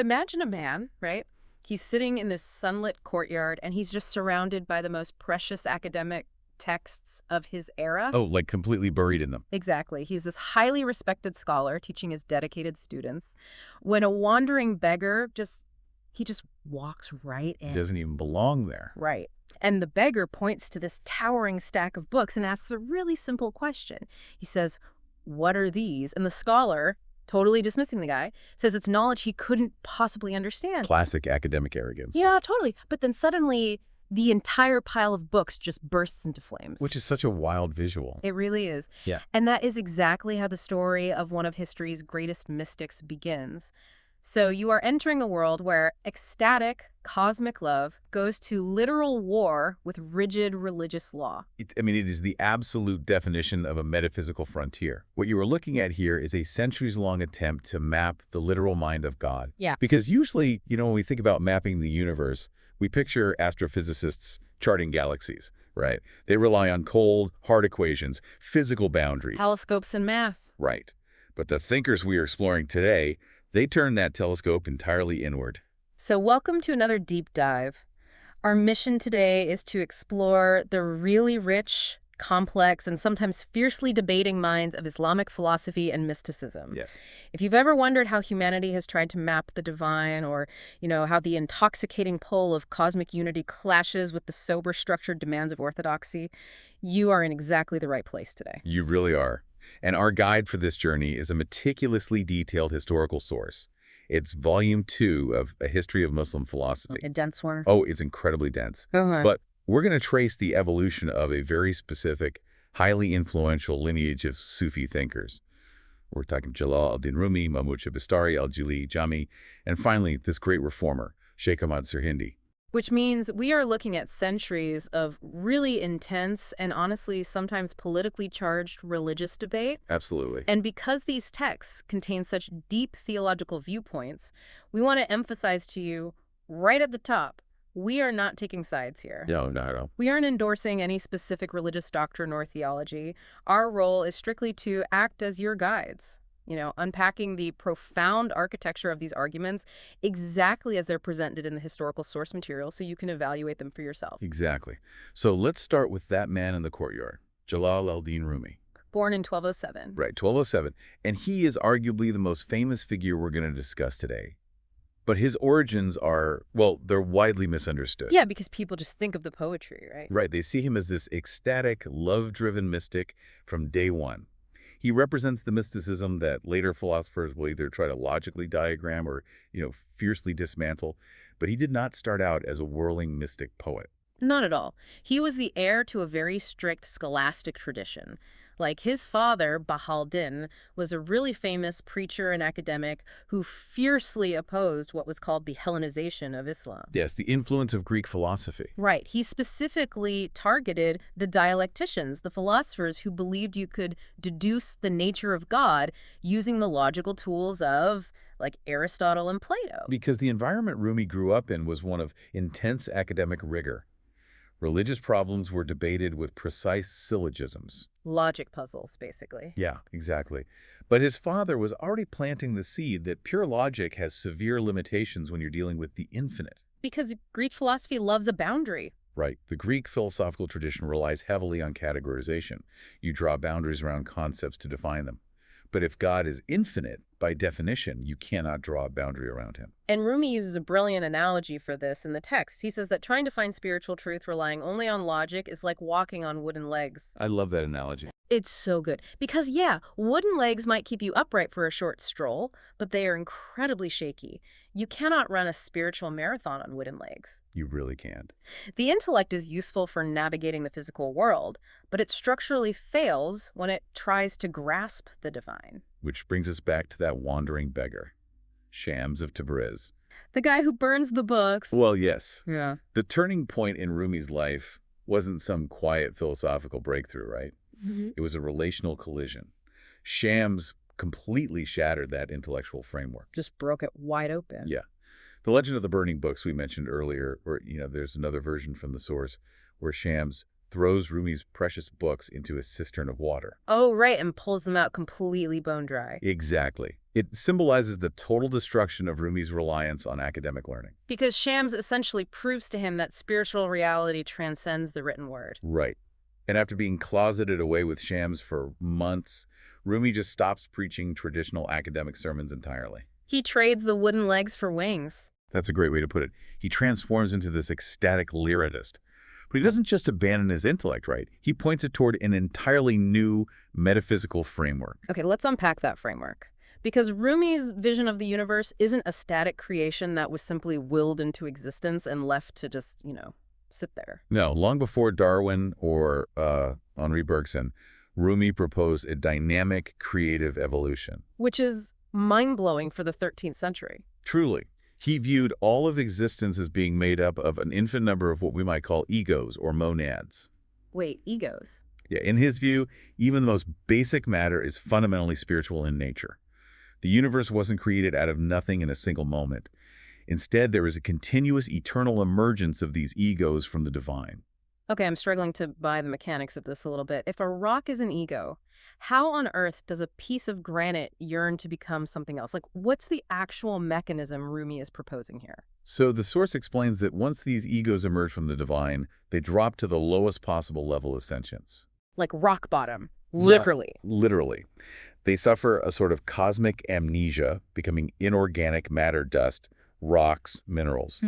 Imagine a man, right? He's sitting in this sunlit courtyard, and he's just surrounded by the most precious academic texts of his era. Oh, like completely buried in them. Exactly. He's this highly respected scholar teaching his dedicated students. When a wandering beggar he just walks right in. Doesn't even belong there. Right. And the beggar points to this towering stack of books and asks a really simple question. He says, "What are these?" And the scholar, totally dismissing the guy, says it's knowledge he couldn't possibly understand. Classic academic arrogance. Yeah, totally. But then suddenly, the entire pile of books just bursts into flames. Which is such a wild visual. It really is. Yeah. And that is exactly how the story of one of history's greatest mystics begins. So you are entering a world where ecstatic, cosmic love goes to literal war with rigid religious law. It is the absolute definition of a metaphysical frontier. What you are looking at here is a centuries-long attempt to map the literal mind of God. Yeah. Because usually, when we think about mapping the universe, we picture astrophysicists charting galaxies, right? They rely on cold, hard equations, physical boundaries. Telescopes and math. Right. But the thinkers we are exploring today, they turn that telescope entirely inward. So welcome to another deep dive. Our mission today is to explore the really rich, complex, and sometimes fiercely debating minds of Islamic philosophy and mysticism. Yes. If you've ever wondered how humanity has tried to map the divine, or, how the intoxicating pull of cosmic unity clashes with the sober, structured demands of orthodoxy, you are in exactly the right place today. You really are. And our guide for this journey is a meticulously detailed historical source. It's volume 2 of A History of Muslim Philosophy. A dense one. Oh, it's incredibly dense. But we're going to trace the evolution of a very specific, highly influential lineage of Sufi thinkers. We're talking Jalal al-Din Rumi, Mahmud Shabastari, al-Jili, Jami, and finally, this great reformer, Sheikh Ahmad Sirhindi. Which means we are looking at centuries of really intense and honestly sometimes politically charged religious debate. Absolutely. And because these texts contain such deep theological viewpoints, we want to emphasize to you right at the top, we are not taking sides here. No. We aren't endorsing any specific religious doctrine or theology. Our role is strictly to act as your guides. Unpacking the profound architecture of these arguments exactly as they're presented in the historical source material so you can evaluate them for yourself. Exactly. So let's start with that man in the courtyard, Jalal al-Din Rumi. Born in 1207. Right, 1207. And he is arguably the most famous figure we're going to discuss today. But his origins are, they're widely misunderstood. Yeah, because people just think of the poetry, right? Right, they see him as this ecstatic, love-driven mystic from day one. He represents the mysticism that later philosophers will either try to logically diagram or, fiercely dismantle. But he did not start out as a whirling mystic poet. Not at all. He was the heir to a very strict scholastic tradition. Like his father, Baha'u'llah, was a really famous preacher and academic who fiercely opposed what was called the Hellenization of Islam. Yes, the influence of Greek philosophy. Right. He specifically targeted the dialecticians, the philosophers who believed you could deduce the nature of God using the logical tools of, like, Aristotle and Plato. Because the environment Rumi grew up in was one of intense academic rigor. Religious problems were debated with precise syllogisms. Logic puzzles, basically. Yeah, exactly. But his father was already planting the seed that pure logic has severe limitations when you're dealing with the infinite. Because Greek philosophy loves a boundary. Right. The Greek philosophical tradition relies heavily on categorization. You draw boundaries around concepts to define them. But if God is infinite, by definition, you cannot draw a boundary around him. And Rumi uses a brilliant analogy for this in the text. He says that trying to find spiritual truth relying only on logic is like walking on wooden legs. I love that analogy. It's so good. Because, wooden legs might keep you upright for a short stroll, but they are incredibly shaky. You cannot run a spiritual marathon on wooden legs. You really can't. The intellect is useful for navigating the physical world, but it structurally fails when it tries to grasp the divine. Which brings us back to that wandering beggar, Shams of Tabriz. The guy who burns the books. Well, yes. Yeah. The turning point in Rumi's life wasn't some quiet philosophical breakthrough, right? Mm-hmm. It was a relational collision. Shams completely shattered that intellectual framework. Just broke it wide open. Yeah. The Legend of the Burning Books we mentioned earlier, or, there's another version from the source where Shams throws Rumi's precious books into a cistern of water. Oh, right, and pulls them out completely bone dry. Exactly. It symbolizes the total destruction of Rumi's reliance on academic learning. Because Shams essentially proves to him that spiritual reality transcends the written word. Right. And after being closeted away with Shams for months, Rumi just stops preaching traditional academic sermons entirely. He trades the wooden legs for wings. That's a great way to put it. He transforms into this ecstatic lyricist. But he doesn't just abandon his intellect, right? He points it toward an entirely new metaphysical framework. Okay, let's unpack that framework. Because Rumi's vision of the universe isn't a static creation that was simply willed into existence and left to just, sit there. No, long before Darwin or Henri Bergson, Rumi proposed a dynamic, creative evolution. Which is mind-blowing for the 13th century. Truly. He viewed all of existence as being made up of an infinite number of what we might call egos or monads. Wait, egos? Yeah, in his view, even the most basic matter is fundamentally spiritual in nature. The universe wasn't created out of nothing in a single moment. Instead, there is a continuous eternal emergence of these egos from the divine. Okay, I'm struggling to buy the mechanics of this a little bit. If a rock is an ego, how on earth does a piece of granite yearn to become something else? Like, what's the actual mechanism Rumi is proposing here? So the source explains that once these egos emerge from the divine, they drop to the lowest possible level of sentience. Like rock bottom, literally. Literally. They suffer a sort of cosmic amnesia, becoming inorganic matter dust, rocks, minerals.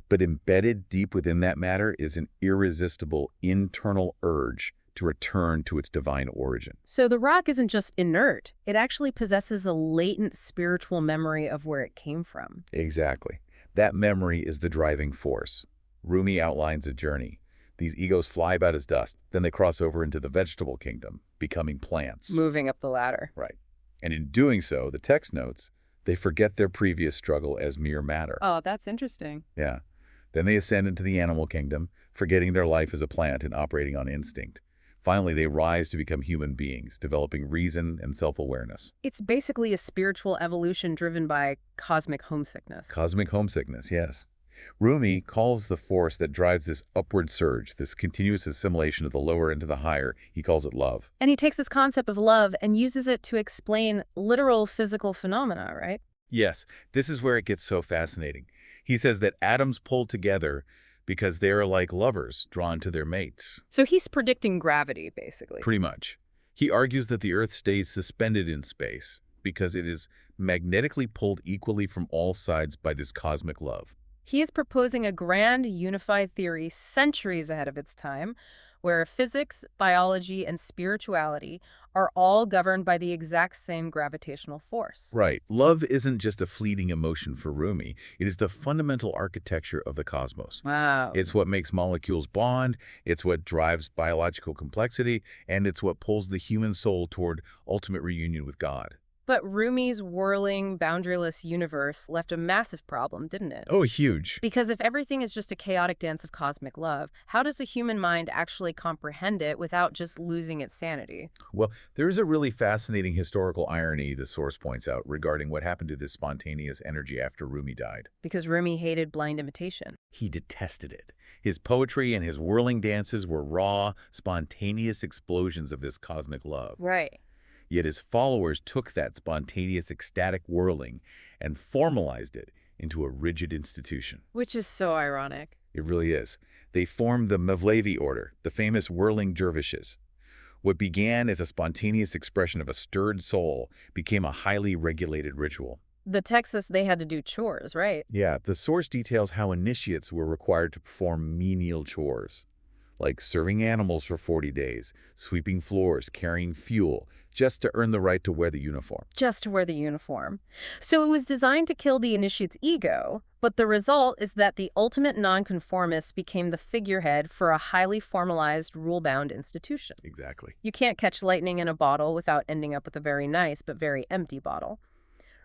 But embedded deep within that matter is an irresistible internal urge to return to its divine origin. So the rock isn't just inert. It actually possesses a latent spiritual memory of where it came from. Exactly. That memory is the driving force. Rumi outlines a journey. These egos fly about as dust, then they cross over into the vegetable kingdom, becoming plants. Moving up the ladder. Right. And in doing so, the text notes, they forget their previous struggle as mere matter. Oh, that's interesting. Yeah. Then they ascend into the animal kingdom, forgetting their life as a plant and operating on instinct. Finally, they rise to become human beings, developing reason and self-awareness. It's basically a spiritual evolution driven by cosmic homesickness. Cosmic homesickness, yes. Rumi calls the force that drives this upward surge, this continuous assimilation of the lower into the higher, he calls it love. And he takes this concept of love and uses it to explain literal physical phenomena, right? Yes, this is where it gets so fascinating. He says that atoms pull together because they are like lovers drawn to their mates. So he's predicting gravity, basically. Pretty much. He argues that the Earth stays suspended in space because it is magnetically pulled equally from all sides by this cosmic love. He is proposing a grand unified theory centuries ahead of its time, where physics, biology, and spirituality are all governed by the exact same gravitational force. Right. Love isn't just a fleeting emotion for Rumi. It is the fundamental architecture of the cosmos. Wow. It's what makes molecules bond, it's what drives biological complexity, and it's what pulls the human soul toward ultimate reunion with God. But Rumi's whirling, boundaryless universe left a massive problem, didn't it? Oh, huge. Because if everything is just a chaotic dance of cosmic love, how does a human mind actually comprehend it without just losing its sanity? Well, there is a really fascinating historical irony the source points out regarding what happened to this spontaneous energy after Rumi died. Because Rumi hated blind imitation. He detested it. His poetry and his whirling dances were raw, spontaneous explosions of this cosmic love. Right. Yet his followers took that spontaneous ecstatic whirling and formalized it into a rigid institution. Which is so ironic. It really is. They formed the Mevlevi order, the famous whirling dervishes. What began as a spontaneous expression of a stirred soul became a highly regulated ritual. The text says they had to do chores, right? Yeah, the source details how initiates were required to perform menial chores, like serving animals for 40 days, sweeping floors, carrying fuel, just to earn the right to wear the uniform. Just to wear the uniform. So it was designed to kill the initiate's ego, but the result is that the ultimate nonconformist became the figurehead for a highly formalized, rule-bound institution. Exactly. You can't catch lightning in a bottle without ending up with a very nice but very empty bottle.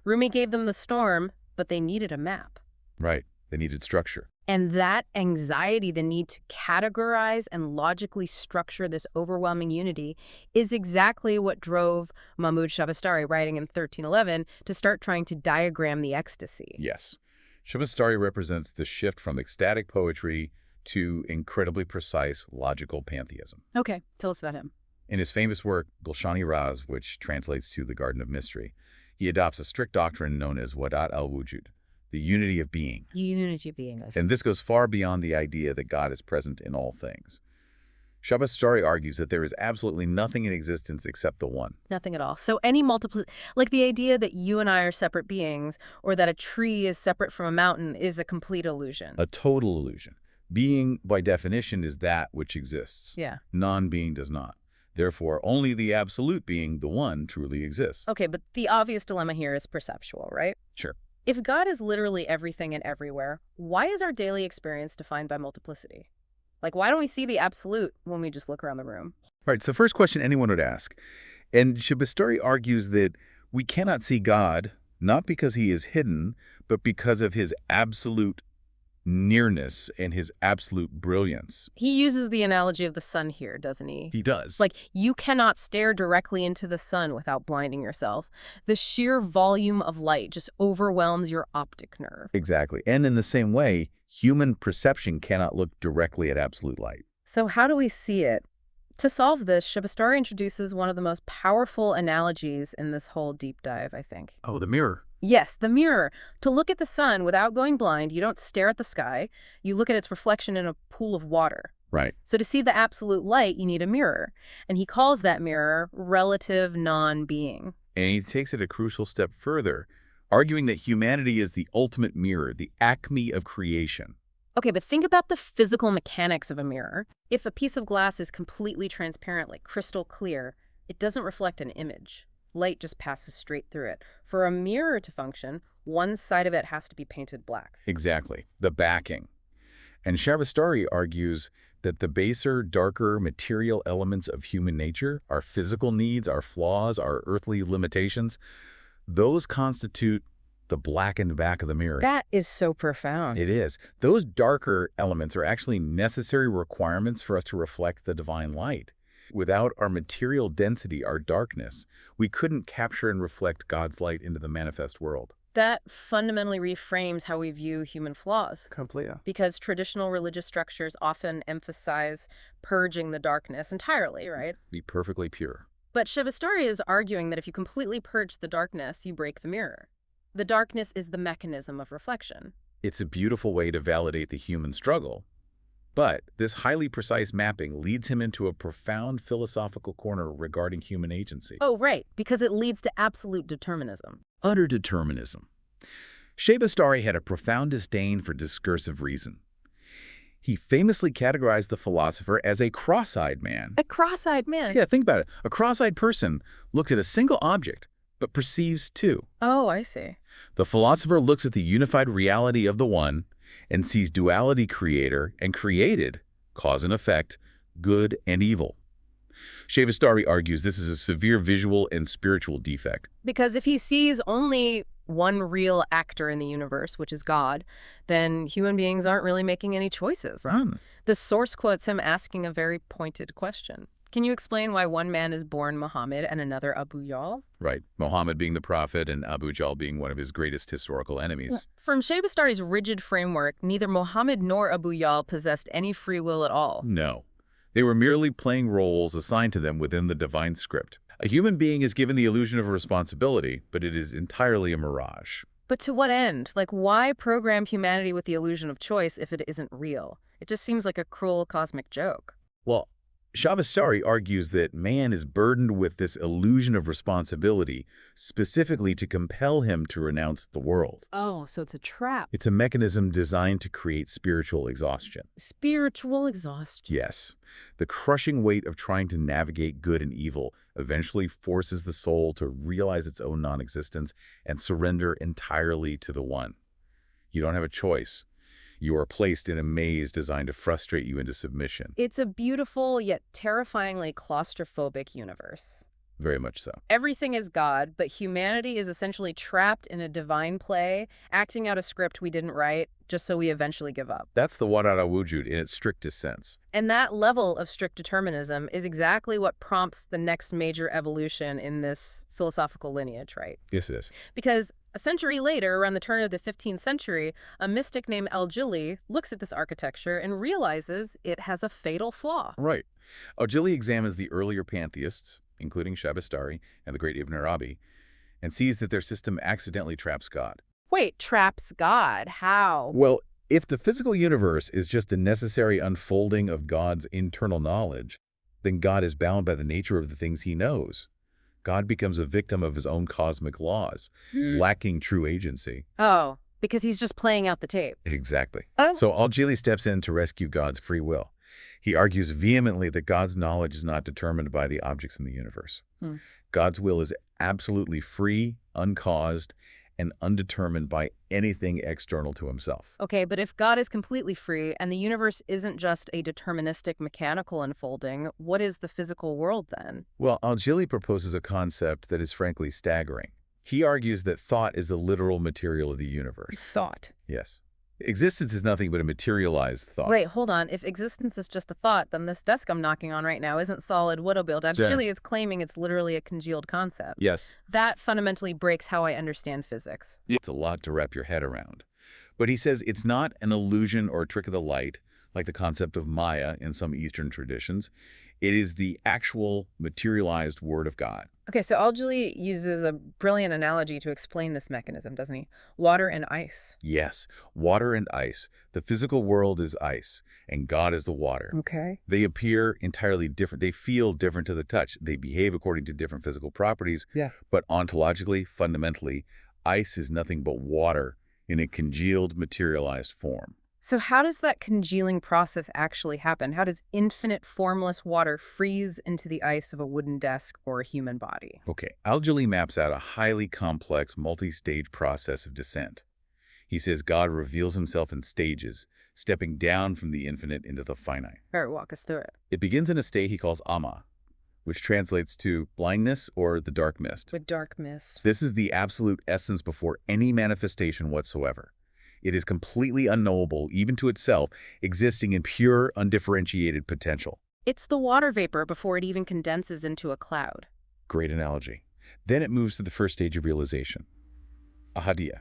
Rumi gave them the storm, but they needed a map. Right. They needed structure. And that anxiety, the need to categorize and logically structure this overwhelming unity, is exactly what drove Mahmud Shabastari, writing in 1311, to start trying to diagram the ecstasy. Yes. Shabastari represents the shift from ecstatic poetry to incredibly precise logical pantheism. Okay, tell us about him. In his famous work, Gulshan-i-Raz, which translates to the Garden of Mystery, he adopts a strict doctrine known as Wadat al-Wujud, the unity of being. Unity of being. And this goes far beyond the idea that God is present in all things. Shabastari argues that there is absolutely nothing in existence except the one. Nothing at all. So like the idea that you and I are separate beings, or that a tree is separate from a mountain, is a complete illusion. A total illusion. Being, by definition, is that which exists. Yeah. Non-being does not. Therefore, only the absolute being, the one, truly exists. Okay, but the obvious dilemma here is perceptual, right? Sure. If God is literally everything and everywhere, why is our daily experience defined by multiplicity? Like, why don't we see the absolute when we just look around the room? Right, it's the first question anyone would ask. And Shabastari argues that we cannot see God, not because he is hidden, but because of his absolute nearness and his absolute brilliance. He uses the analogy of the sun here, doesn't he? He does. Like, you cannot stare directly into the sun without blinding yourself. The sheer volume of light just overwhelms your optic nerve. Exactly. And in the same way, human perception cannot look directly at absolute light. So how do we see it? To solve this, Shabastari introduces one of the most powerful analogies in this whole deep dive, I think. Oh, the mirror. Yes, the mirror. To look at the sun without going blind, you don't stare at the sky. You look at its reflection in a pool of water. Right. So to see the absolute light, you need a mirror. And he calls that mirror relative non-being. And he takes it a crucial step further, arguing that humanity is the ultimate mirror, the acme of creation. Okay, but think about the physical mechanics of a mirror. If a piece of glass is completely transparent, like crystal clear, it doesn't reflect an image. Light just passes straight through it. For a mirror to function, one side of it has to be painted black. Exactly. The backing. And Shabastari argues that the baser, darker material elements of human nature, our physical needs, our flaws, our earthly limitations, those constitute the blackened back of the mirror. That is so profound. It is. Those darker elements are actually necessary requirements for us to reflect the divine light. Without our material density, our darkness, we couldn't capture and reflect God's light into the manifest world. That fundamentally reframes how we view human flaws. Completely. Because traditional religious structures often emphasize purging the darkness entirely, right? Be perfectly pure. But Shabastari is arguing that if you completely purge the darkness, you break the mirror. The darkness is the mechanism of reflection. It's a beautiful way to validate the human struggle. But this highly precise mapping leads him into a profound philosophical corner regarding human agency. Oh, right, because it leads to absolute determinism. Utter determinism. Shabastari had a profound disdain for discursive reason. He famously categorized the philosopher as a cross-eyed man. A cross-eyed man? Yeah, think about it. A cross-eyed person looks at a single object, but perceives two. Oh, I see. The philosopher looks at the unified reality of the one and sees duality creator and created, cause and effect, good and evil. Shabastari argues this is a severe visual and spiritual defect. Because if he sees only one real actor in the universe, which is God, then human beings aren't really making any choices. Right. The source quotes him asking a very pointed question. Can you explain why one man is born Muhammad and another Abu Jalal? Right. Muhammad being the prophet and Abu Jalal being one of his greatest historical enemies. From Shabastari's rigid framework, neither Muhammad nor Abu Jalal possessed any free will at all. No. They were merely playing roles assigned to them within the divine script. A human being is given the illusion of responsibility, but it is entirely a mirage. But to what end? Like, why program humanity with the illusion of choice if it isn't real? It just seems like a cruel cosmic joke. Well, Shabastari argues that man is burdened with this illusion of responsibility, specifically to compel him to renounce the world. Oh, so it's a trap. It's a mechanism designed to create spiritual exhaustion. Spiritual exhaustion. Yes. The crushing weight of trying to navigate good and evil eventually forces the soul to realize its own non-existence and surrender entirely to the one. You don't have a choice. You are placed in a maze designed to frustrate you into submission. It's a beautiful yet terrifyingly claustrophobic universe. Very much so. Everything is God, but humanity is essentially trapped in a divine play, acting out a script we didn't write, just so we eventually give up. That's the Wadat al-Wujud in its strictest sense. And that level of strict determinism is exactly what prompts the next major evolution in this philosophical lineage, right? Yes, it is. Because A century later, around the turn of the 15th century, a mystic named Al-Jili looks at this architecture and realizes it has a fatal flaw. Right. Al-Jili examines the earlier pantheists, including Shahristari and the great Ibn Arabi, and sees that their system accidentally traps God. Wait, traps God? How? Well, if the physical universe is just a necessary unfolding of God's internal knowledge, then God is bound by the nature of the things he knows. God becomes a victim of his own cosmic laws, lacking true agency. Oh, because he's just playing out the tape. Exactly. Oh. So Al-Jili steps in to rescue God's free will. He argues vehemently that God's knowledge is not determined by the objects in the universe. God's will is absolutely free, uncaused, and undetermined by anything external to himself. Okay, but if God is completely free and the universe isn't just a deterministic mechanical unfolding, what is the physical world then? Well, Al-Jili proposes a concept that is frankly staggering. He argues that thought is the literal material of the universe. Thought. Yes. Existence is nothing but a materialized thought. Wait, hold on. If existence is just a thought, then this desk I'm knocking on right now isn't solid widow build. Actually, it's claiming it's literally a congealed concept. Yes. That fundamentally breaks how I understand physics. It's a lot to wrap your head around. But he says it's not an illusion or a trick of the light, like the concept of Maya in some Eastern traditions. It is the actual materialized word of God. Okay, so Al-Jili uses a brilliant analogy to explain this mechanism, doesn't he? Water and ice. Yes, water and ice. The physical world is ice, and God is the water. Okay. They appear entirely different. They feel different to the touch. They behave according to different physical properties. Yeah. But ontologically, fundamentally, ice is nothing but water in a congealed, materialized form. So how does that congealing process actually happen? How does infinite formless water freeze into the ice of a wooden desk or a human body? Okay, Al-Jili maps out a highly complex, multi-stage process of descent. He says God reveals himself in stages, stepping down from the infinite into the finite. All right, walk us through it. It begins in a state he calls Ama, which translates to blindness or the dark mist. With dark mist. This is the absolute essence before any manifestation whatsoever. It is completely unknowable, even to itself, existing in pure, undifferentiated potential. It's the water vapor before it even condenses into a cloud. Great analogy. Then it moves to the first stage of realization. Ahadiyya,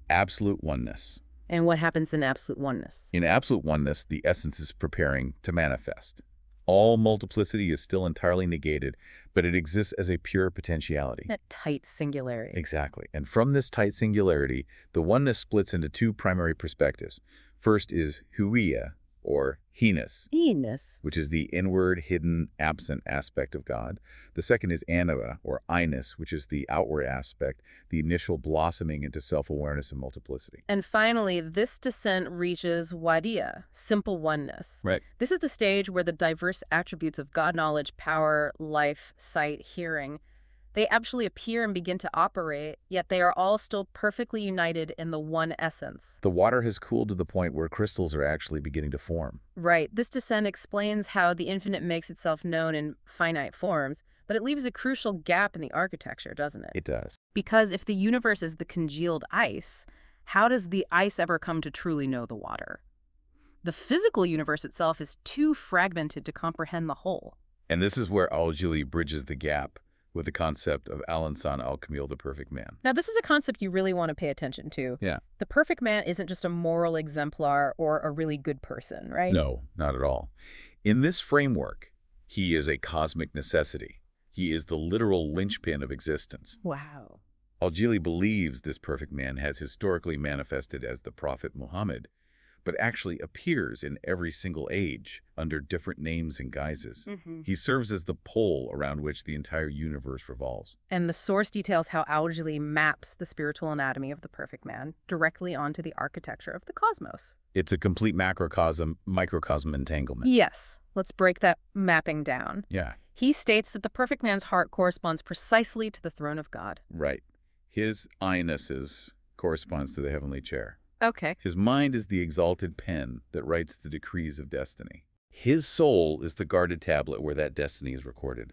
absolute oneness. And what happens in absolute oneness? In absolute oneness, the essence is preparing to manifest. All multiplicity is still entirely negated, but it exists as a pure potentiality. That tight singularity. Exactly. And from this tight singularity, the oneness splits into two primary perspectives. First is huiyya, or he-ness, which is the inward, hidden, absent aspect of God. The second is anava, or I-ness, which is the outward aspect, the initial blossoming into self-awareness and multiplicity. And finally, this descent reaches wadiyya, simple oneness. Right. This is the stage where the diverse attributes of God knowledge, power, life, sight, hearing, they actually appear and begin to operate, yet they are all still perfectly united in the one essence. The water has cooled to the point where crystals are actually beginning to form. Right. This descent explains how the infinite makes itself known in finite forms, but it leaves a crucial gap in the architecture, doesn't it? It does. Because if the universe is the congealed ice, how does the ice ever come to truly know the water? The physical universe itself is too fragmented to comprehend the whole. And this is where Al-Jili bridges the gap with the concept of Al-Insan al-Kamil, the perfect man. Now, this is a concept you really want to pay attention to. Yeah. The perfect man isn't just a moral exemplar or a really good person, right? No, not at all. In this framework, he is a cosmic necessity. He is the literal linchpin of existence. Wow. Al-Jili believes this perfect man has historically manifested as the Prophet Muhammad, but actually appears in every single age under different names and guises. He serves as the pole around which the entire universe revolves. And the source details how Al-Jili maps the spiritual anatomy of the perfect man directly onto the architecture of the cosmos. It's a complete macrocosm-microcosm entanglement. Yes. Let's break that mapping down. Yeah. He states that the perfect man's heart corresponds precisely to the throne of God. Right. His I-nesses corresponds to the heavenly chair. Okay. His mind is the exalted pen that writes the decrees of destiny. His soul is the guarded tablet where that destiny is recorded.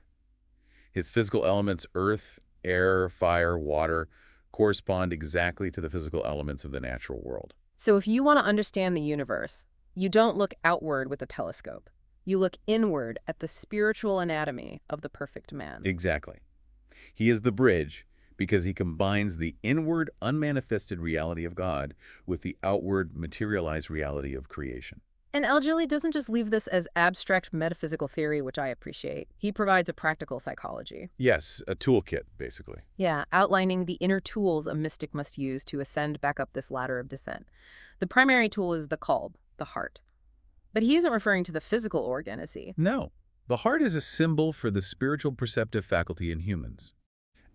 His physical elements, earth, air, fire, water, correspond exactly to the physical elements of the natural world. So if you want to understand the universe, you don't look outward with a telescope. You look inward at the spiritual anatomy of the perfect man. Exactly. He is the bridge because he combines the inward, unmanifested reality of God with the outward, materialized reality of creation. And Al-Jili doesn't just leave this as abstract metaphysical theory, which I appreciate. He provides a practical psychology. Yes, a toolkit, basically. Yeah, outlining the inner tools a mystic must use to ascend back up this ladder of descent. The primary tool is the qalb, the heart. But he isn't referring to the physical organ, is he? No. The heart is a symbol for the spiritual perceptive faculty in humans.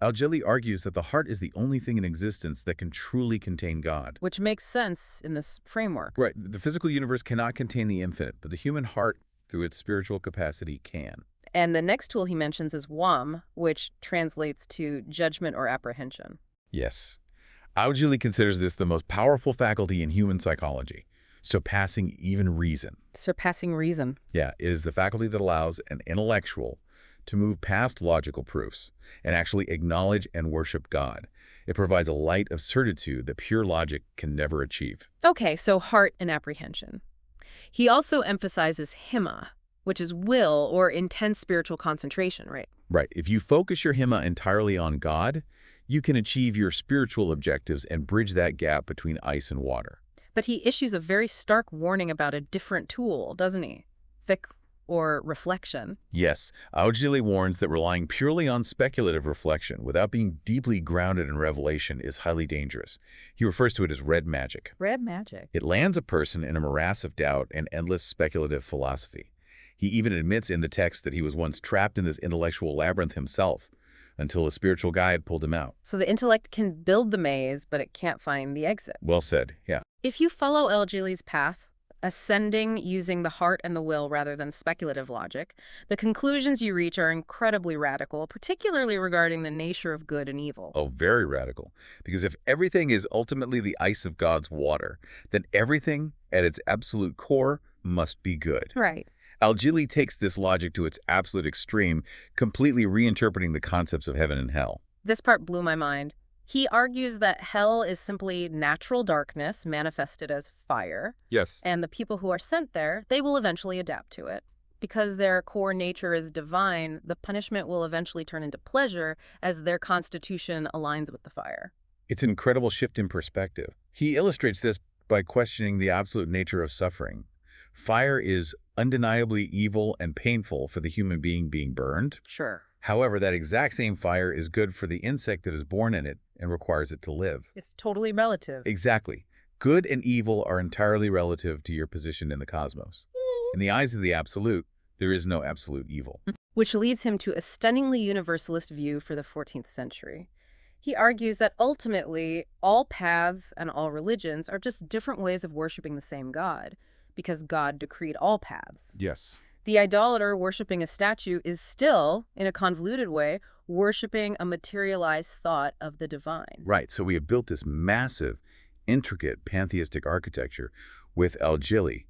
Al-Jili argues that the heart is the only thing in existence that can truly contain God. Which makes sense in this framework. Right. The physical universe cannot contain the infinite, but the human heart, through its spiritual capacity, can. And the next tool he mentions is wam, which translates to judgment or apprehension. Yes. Al-Jili considers this the most powerful faculty in human psychology, surpassing even reason. Surpassing reason. Yeah, it is the faculty that allows an intellectual to move past logical proofs and actually acknowledge and worship God. It provides a light of certitude that pure logic can never achieve. Okay, so heart and apprehension. He also emphasizes himma, which is will or intense spiritual concentration, right? Right. If you focus your himma entirely on God, you can achieve your spiritual objectives and bridge that gap between ice and water. But he issues a very stark warning about a different tool, doesn't he? Fiqh or reflection. Yes, Al-Jili warns that relying purely on speculative reflection without being deeply grounded in revelation is highly dangerous. He refers to it as red magic. Red magic. It lands a person in a morass of doubt and endless speculative philosophy. He even admits in the text that he was once trapped in this intellectual labyrinth himself, until a spiritual guide pulled him out. So the intellect can build the maze, but it can't find the exit. Well said, yeah. If you follow Al-Jili's path, ascending using the heart and the will rather than speculative logic, the conclusions you reach are incredibly radical, particularly regarding the nature of good and evil. Oh, very radical. Because if everything is ultimately the ice of God's water, then everything at its absolute core must be good. Right. Al-Jili takes this logic to its absolute extreme, completely reinterpreting the concepts of heaven and hell. This part blew my mind. He argues that hell is simply natural darkness manifested as fire. Yes. And the people who are sent there, they will eventually adapt to it. Because their core nature is divine, the punishment will eventually turn into pleasure as their constitution aligns with the fire. It's an incredible shift in perspective. He illustrates this by questioning the absolute nature of suffering. Fire is undeniably evil and painful for the human being burned. Sure. However, that exact same fire is good for the insect that is born in it and requires it to live. It's totally relative. Exactly. Good and evil are entirely relative to your position in the cosmos. In the eyes of the absolute, there is no absolute evil. Which leads him to a stunningly universalist view for the 14th century. He argues that ultimately, all paths and all religions are just different ways of worshiping the same God, because God decreed all paths. Yes. The idolater worshiping a statue is still, in a convoluted way, worshiping a materialized thought of the divine. Right, so we have built this massive, intricate pantheistic architecture with Al-Jili,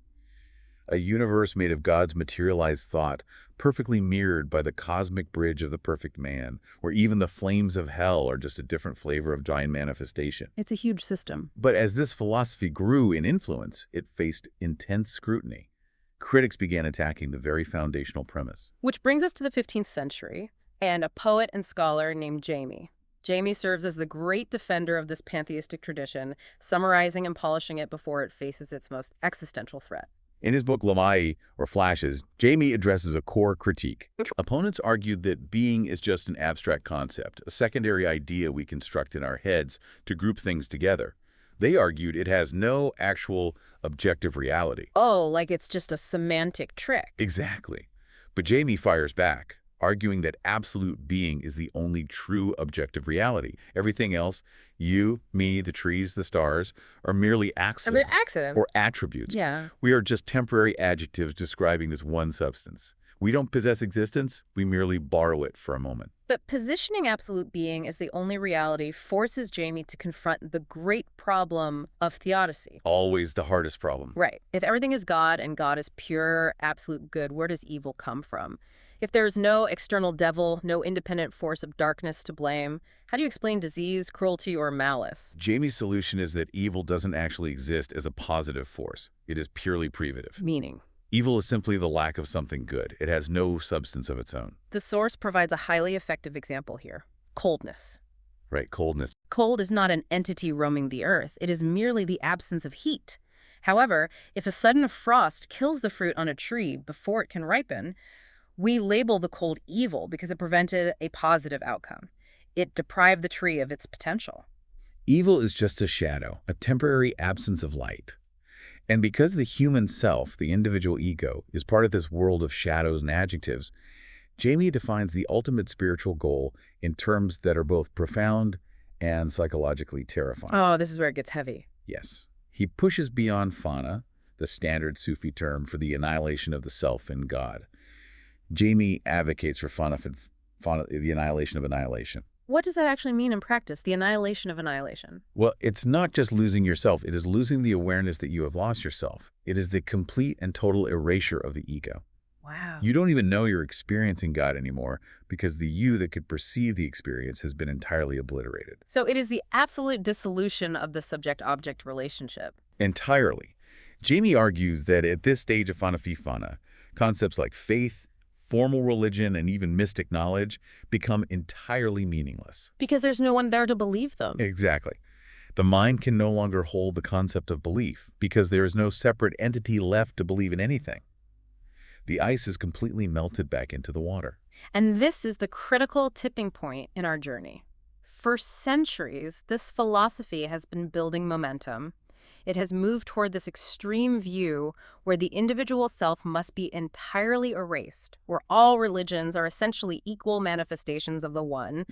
a universe made of God's materialized thought, perfectly mirrored by the cosmic bridge of the perfect man, where even the flames of hell are just a different flavor of giant manifestation. It's a huge system. But as this philosophy grew in influence, it faced intense scrutiny. Critics began attacking the very foundational premise. Which brings us to the 15th century, and a poet and scholar named Jami. Jami serves as the great defender of this pantheistic tradition, summarizing and polishing it before it faces its most existential threat. In his book Lamai, or Flashes, Jami addresses a core critique. Opponents argued that being is just an abstract concept, a secondary idea we construct in our heads to group things together. They argued it has no actual objective reality. Oh, like it's just a semantic trick. Exactly. But Jami fires back, arguing that absolute being is the only true objective reality. Everything else, you, me, the trees, the stars, are merely accidents or attributes. Yeah. We are just temporary adjectives describing this one substance. We don't possess existence, we merely borrow it for a moment. But positioning absolute being as the only reality forces Jami to confront the great problem of theodicy. Always the hardest problem. Right. If everything is God and God is pure, absolute good, where does evil come from? If there's no external devil, no independent force of darkness to blame, how do you explain disease, cruelty, or malice? Jami's solution is that evil doesn't actually exist as a positive force. It is purely privative. Meaning? Evil is simply the lack of something good. It has no substance of its own. The source provides a highly effective example here. Coldness. Right, coldness. Cold is not an entity roaming the earth. It is merely the absence of heat. However, if a sudden frost kills the fruit on a tree before it can ripen, we label the cold evil because it prevented a positive outcome. It deprived the tree of its potential. Evil is just a shadow, a temporary absence of light. And because the human self, the individual ego, is part of this world of shadows and adjectives, Jamie defines the ultimate spiritual goal in terms that are both profound and psychologically terrifying. Oh, this is where it gets heavy. Yes. He pushes beyond fana, the standard Sufi term for the annihilation of the self in God. Jamie advocates for the annihilation of annihilation. What does that actually mean in practice, the annihilation of annihilation? Well, it's not just losing yourself. It is losing the awareness that you have lost yourself. It is the complete and total erasure of the ego. Wow. You don't even know you're experiencing God anymore because the you that could perceive the experience has been entirely obliterated. So it is the absolute dissolution of the subject-object relationship. Entirely. Jamie argues that at this stage of fana, concepts like faith, formal religion, and even mystic knowledge become entirely meaningless. Because there's no one there to believe them. Exactly. The mind can no longer hold the concept of belief because there is no separate entity left to believe in anything. The ice is completely melted back into the water. And this is the critical tipping point in our journey. For centuries, this philosophy has been building momentum. It has moved toward this extreme view where the individual self must be entirely erased, where all religions are essentially equal manifestations of the one,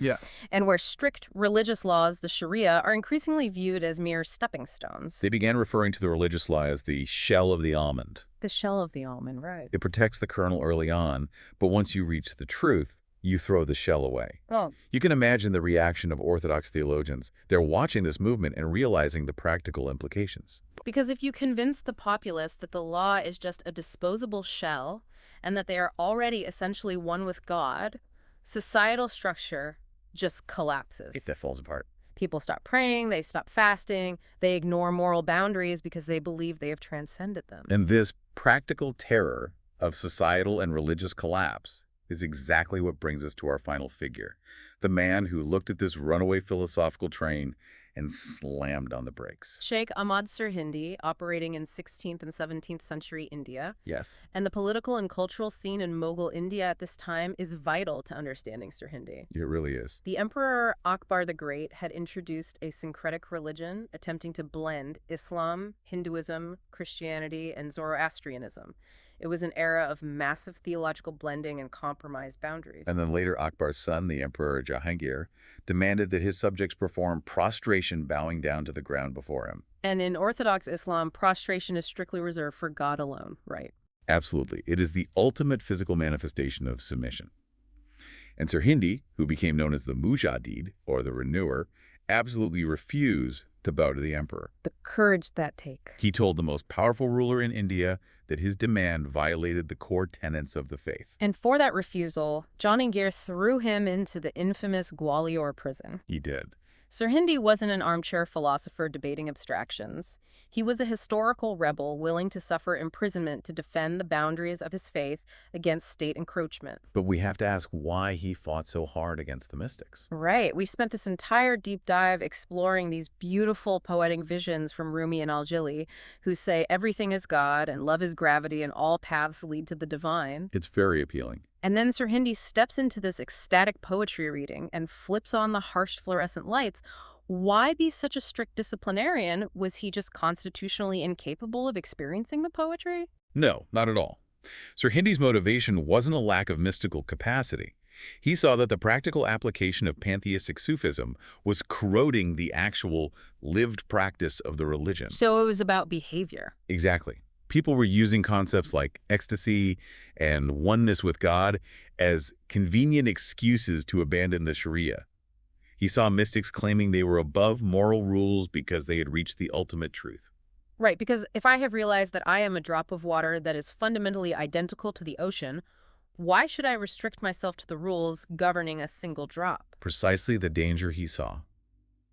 and where strict religious laws, the Sharia, are increasingly viewed as mere stepping stones. They began referring to the religious law as the shell of the almond. The shell of the almond, right. It protects the kernel early on, but once you reach the truth, you throw the shell away. Oh. You can imagine the reaction of Orthodox theologians. They're watching this movement and realizing the practical implications. Because if you convince the populace that the law is just a disposable shell and that they are already essentially one with God, societal structure just collapses. That falls apart. People stop praying, they stop fasting, they ignore moral boundaries because they believe they have transcended them. And this practical terror of societal and religious collapse is exactly what brings us to our final figure, the man who looked at this runaway philosophical train and slammed on the brakes. Sheikh Ahmad Sirhindi, operating in 16th and 17th century India. Yes. And the political and cultural scene in Mughal India at this time is vital to understanding Sirhindi. It really is. The Emperor Akbar the Great had introduced a syncretic religion attempting to blend Islam, Hinduism, Christianity, and Zoroastrianism. It was an era of massive theological blending and compromised boundaries. And then later Akbar's son, the Emperor Jahangir, demanded that his subjects perform prostration, bowing down to the ground before him. And in Orthodox Islam, prostration is strictly reserved for God alone, right? Absolutely. It is the ultimate physical manifestation of submission. And Sirhindi, who became known as the Mujaddid, or the Renewer, absolutely refused to bow to the emperor. The courage that take. He told the most powerful ruler in India that his demand violated the core tenets of the faith. And for that refusal, Jahangir threw him into the infamous Gwalior prison. He did. Sirhindi wasn't an armchair philosopher debating abstractions. He was a historical rebel willing to suffer imprisonment to defend the boundaries of his faith against state encroachment. But we have to ask why he fought so hard against the mystics. Right. We spent this entire deep dive exploring these beautiful poetic visions from Rumi and Al-Jili, who say everything is God and love is gravity and all paths lead to the divine. It's very appealing. And then Sirhindi steps into this ecstatic poetry reading and flips on the harsh fluorescent lights. Why be such a strict disciplinarian? Was he just constitutionally incapable of experiencing the poetry? No, not at all. Sirhindi's motivation wasn't a lack of mystical capacity. He saw that the practical application of pantheistic Sufism was corroding the actual lived practice of the religion. So it was about behavior. Exactly. People were using concepts like ecstasy and oneness with God as convenient excuses to abandon the Sharia. He saw mystics claiming they were above moral rules because they had reached the ultimate truth. Right, because if I have realized that I am a drop of water that is fundamentally identical to the ocean, why should I restrict myself to the rules governing a single drop? Precisely the danger he saw.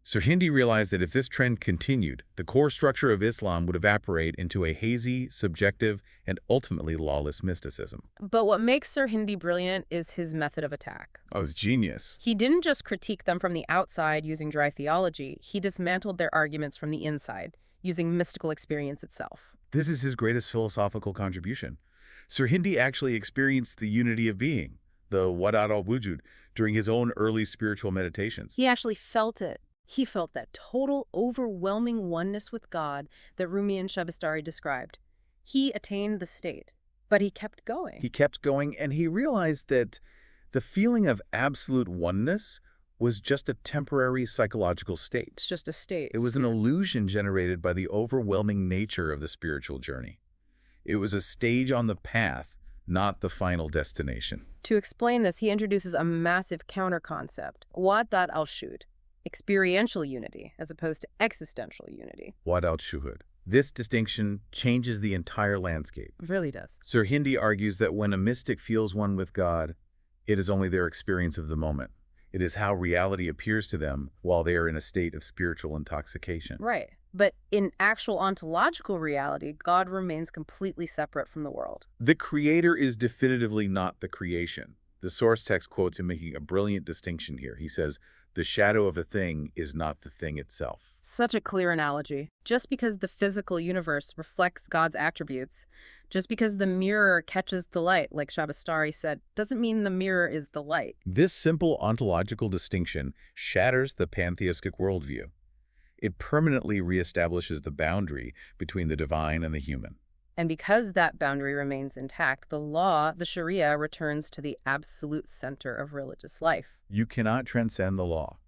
Sir Hindi realized that if this trend continued, the core structure of Islam would evaporate into a hazy, subjective, and ultimately lawless mysticism. But what makes Sir Hindi brilliant is his method of attack. Oh, it's genius. He didn't just critique them from the outside using dry theology, he dismantled their arguments from the inside, using mystical experience itself. This is his greatest philosophical contribution. Sir Hindi actually experienced the unity of being, the Wadat al-Wujud, during his own early spiritual meditations. He actually felt it. He felt that total, overwhelming oneness with God that Rumi and Shabastari described. He attained the state, but he kept going. He kept going, and he realized that the feeling of absolute oneness was just a temporary psychological state. It's just a state. It was an illusion generated by the overwhelming nature of the spiritual journey. It was a stage on the path, not the final destination. To explain this, he introduces a massive counter-concept, Wadat al-Shuhud, experiential unity as opposed to existential unity. Wadat al-Shuhud. This distinction changes the entire landscape. It really does. Sir Hindi argues that when a mystic feels one with God, it is only their experience of the moment. It is how reality appears to them while they are in a state of spiritual intoxication. Right. But in actual ontological reality, God remains completely separate from the world. The creator is definitively not the creation. The source text quotes him making a brilliant distinction here. He says, "The shadow of a thing is not the thing itself." Such a clear analogy. Just because the physical universe reflects God's attributes, just because the mirror catches the light, like Shabastari said, doesn't mean the mirror is the light. This simple ontological distinction shatters the pantheistic worldview. It permanently reestablishes the boundary between the divine and the human. And because that boundary remains intact, the law, the Sharia, returns to the absolute center of religious life. You cannot transcend the law,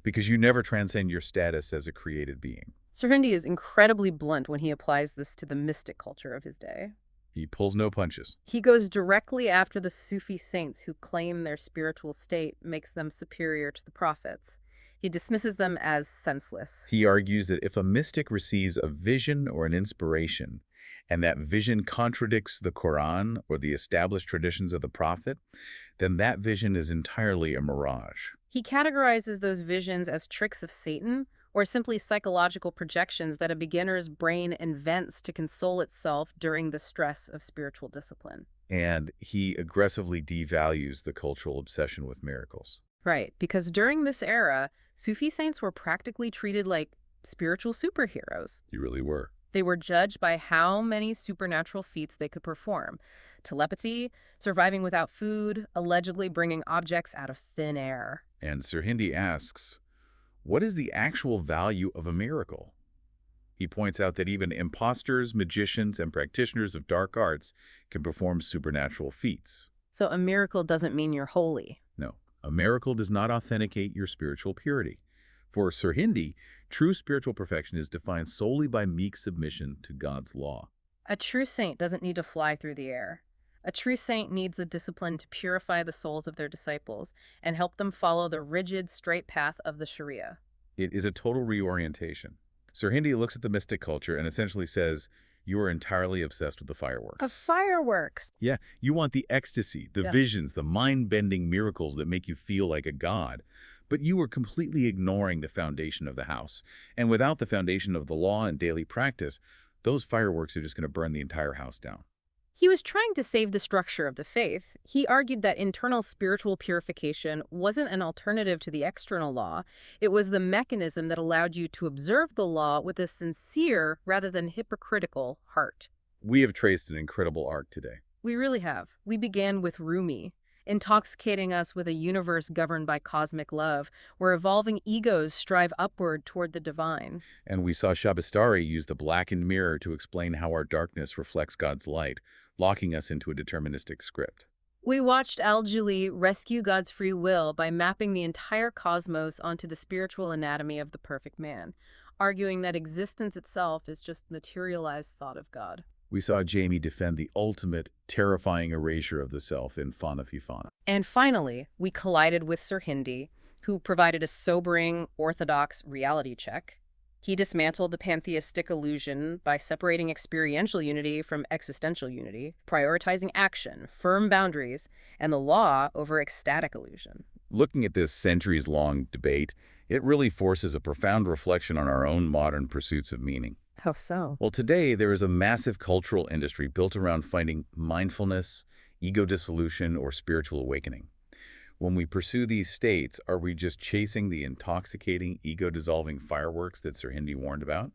because you never transcend your status as a created being. Sir Hindi is incredibly blunt when he applies this to the mystic culture of his day. He pulls no punches. He goes directly after the Sufi saints who claim their spiritual state makes them superior to the prophets. He dismisses them as senseless. He argues that if a mystic receives a vision or an inspiration, and that vision contradicts the Quran or the established traditions of the prophet, then that vision is entirely a mirage. He categorizes those visions as tricks of Satan or simply psychological projections that a beginner's brain invents to console itself during the stress of spiritual discipline. And he aggressively devalues the cultural obsession with miracles. Right, because during this era, Sufi saints were practically treated like spiritual superheroes. You really were. They were judged by how many supernatural feats they could perform. Telepathy, surviving without food, allegedly bringing objects out of thin air. And Sir Hindi asks, what is the actual value of a miracle? He points out that even imposters, magicians, and practitioners of dark arts can perform supernatural feats. So a miracle doesn't mean you're holy. No, a miracle does not authenticate your spiritual purity. For Sir Hindi, true spiritual perfection is defined solely by meek submission to God's law. A true saint doesn't need to fly through the air. A true saint needs the discipline to purify the souls of their disciples and help them follow the rigid, straight path of the Sharia. It is a total reorientation. Sir Hindi looks at the mystic culture and essentially says, you are entirely obsessed with the fireworks. The fireworks! Yeah, you want the ecstasy, the visions, the mind-bending miracles that make you feel like a god. But you are completely ignoring the foundation of the house. And without the foundation of the law and daily practice, those fireworks are just going to burn the entire house down. He was trying to save the structure of the faith. He argued that internal spiritual purification wasn't an alternative to the external law. It was the mechanism that allowed you to observe the law with a sincere rather than hypocritical heart. We have traced an incredible arc today. We really have. We began with Rumi, intoxicating us with a universe governed by cosmic love, where evolving egos strive upward toward the divine. And we saw Shabastari use the blackened mirror to explain how our darkness reflects God's light, locking us into a deterministic script. We watched Al-Jili rescue God's free will by mapping the entire cosmos onto the spiritual anatomy of the perfect man, arguing that existence itself is just materialized thought of God. We saw Jamie defend the ultimate, terrifying erasure of the self in Fana Fifana. And finally, we collided with Sir Hindi, who provided a sobering, orthodox reality check. He dismantled the pantheistic illusion by separating experiential unity from existential unity, prioritizing action, firm boundaries, and the law over ecstatic illusion. Looking at this centuries-long debate, It really forces a profound reflection on our own modern pursuits of meaning. How so? Well, today there is a massive cultural industry built around finding mindfulness, ego dissolution, or spiritual awakening. When we pursue these states, are we just chasing the intoxicating, ego-dissolving fireworks that Sir Hindi warned about?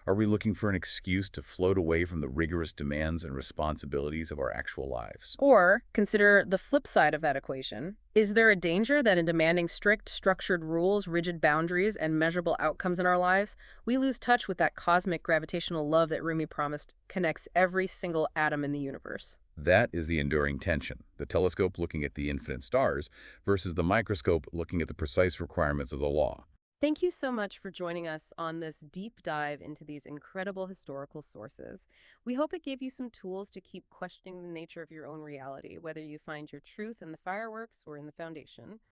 Are we looking for an excuse to float away from the rigorous demands and responsibilities of our actual lives? Or consider the flip side of that equation. Is there a danger that in demanding strict, structured rules, rigid boundaries, and measurable outcomes in our lives, we lose touch with that cosmic gravitational love that Rumi promised connects every single atom in the universe? That is the enduring tension, the telescope looking at the infinite stars versus the microscope looking at the precise requirements of the law. Thank you so much for joining us on this deep dive into these incredible historical sources. We hope it gave you some tools to keep questioning the nature of your own reality, whether you find your truth in the fireworks or in the foundation.